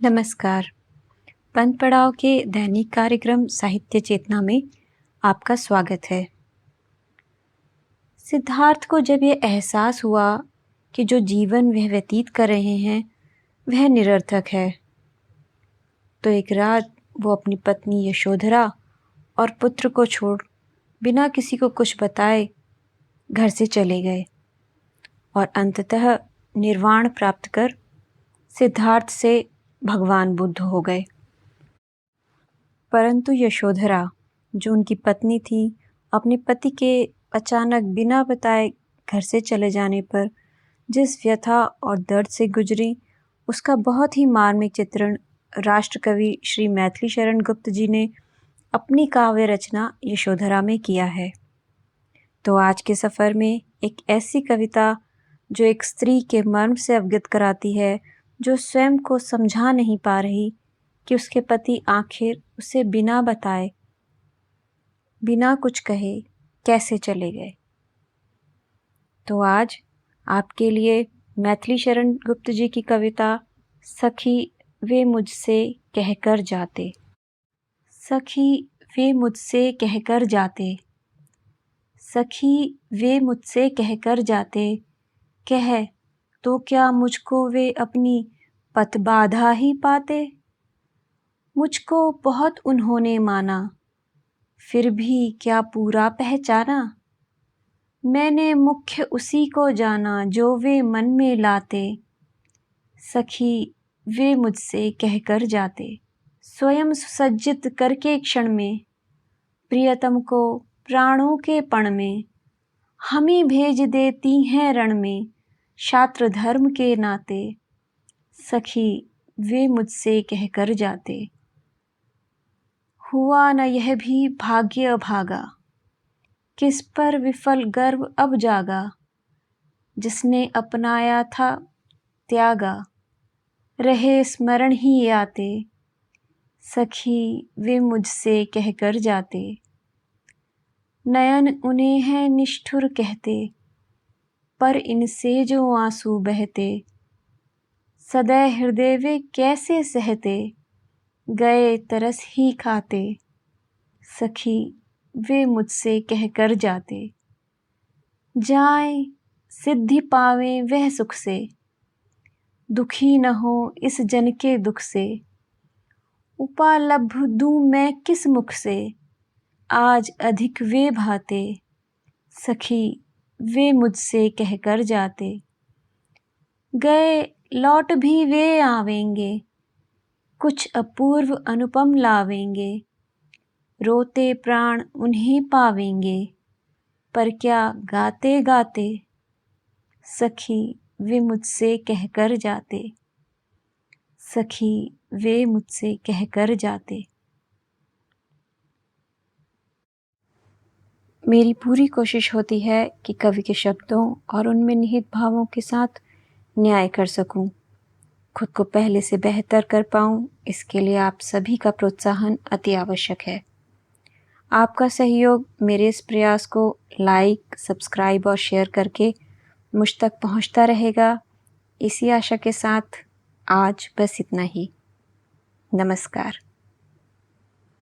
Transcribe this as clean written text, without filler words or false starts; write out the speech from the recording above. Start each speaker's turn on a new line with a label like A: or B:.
A: नमस्कार। पंथ पड़ाव के दैनिक कार्यक्रम साहित्य चेतना में आपका स्वागत है। सिद्धार्थ को जब ये एहसास हुआ कि जो जीवन वह व्यतीत कर रहे हैं वह निरर्थक है, तो एक रात वो अपनी पत्नी यशोधरा और पुत्र को छोड़ बिना किसी को कुछ बताए घर से चले गए और अंततः निर्वाण प्राप्त कर सिद्धार्थ से भगवान बुद्ध हो गए। परंतु यशोधरा, जो उनकी पत्नी थी, अपने पति के अचानक बिना बताए घर से चले जाने पर जिस व्यथा और दर्द से गुजरी, उसका बहुत ही मार्मिक चित्रण राष्ट्रकवि श्री मैथिली शरण गुप्त जी ने अपनी काव्य रचना यशोधरा में किया है। तो आज के सफ़र में एक ऐसी कविता जो एक स्त्री के मर्म से अवगत कराती है, जो स्वयं को समझा नहीं पा रही कि उसके पति आखिर उसे बिना बताए, बिना कुछ कहे कैसे चले गए। तो आज आपके लिए मैथिली शरण गुप्त जी की कविता सखी वे मुझसे कहकर जाते। सखी वे मुझसे कहकर जाते, सखी वे मुझसे कहकर जाते, कह तो क्या मुझको वे अपनी पथ बाधा ही पाते। मुझको बहुत उन्होंने माना, फिर भी क्या पूरा पहचाना। मैंने मुख्य उसी को जाना जो वे मन में लाते। सखी वे मुझसे कहकर जाते, स्वयं सुसज्जित करके क्षण में, प्रियतम को प्राणों के पण में, हमें भेज देती हैं रण में क्षात्र धर्म के नाते। सखी वे मुझसे कहकर जाते, हुआ न यह भी भाग्य भागा, किस पर विफल गर्व अब जागा। जिसने अपनाया था त्यागा, रहे स्मरण ही आते। सखी वे मुझसे कहकर जाते, नयन उन्हें हैं निष्ठुर कहते, पर इनसे जो आंसू बहते। सदै हृदय वे कैसे सहते, गए तरस ही खाते। सखी वे मुझसे कहकर जाते, जाएं सिद्धि पावें वह सुख से, दुखी न हो इस जन के दुख से। उपालब्ध दूं मैं किस मुख से, आज अधिक वे भाते। सखी वे मुझसे कहकर जाते, गए लौट भी वे आवेंगे, कुछ अपूर्व अनुपम लावेंगे। रोते प्राण उन्हें पावेंगे, पर क्या गाते गाते। सखी वे मुझसे कहकर जाते, सखी वे मुझसे कहकर जाते। मेरी पूरी कोशिश होती है कि कवि के शब्दों और उनमें निहित भावों के साथ न्याय कर सकूं, खुद को पहले से बेहतर कर पाऊं। इसके लिए आप सभी का प्रोत्साहन अति आवश्यक है। आपका सहयोग मेरे इस प्रयास को लाइक, सब्सक्राइब और शेयर करके मुझ तक पहुंचता रहेगा। इसी आशा के साथ आज बस इतना ही। नमस्कार।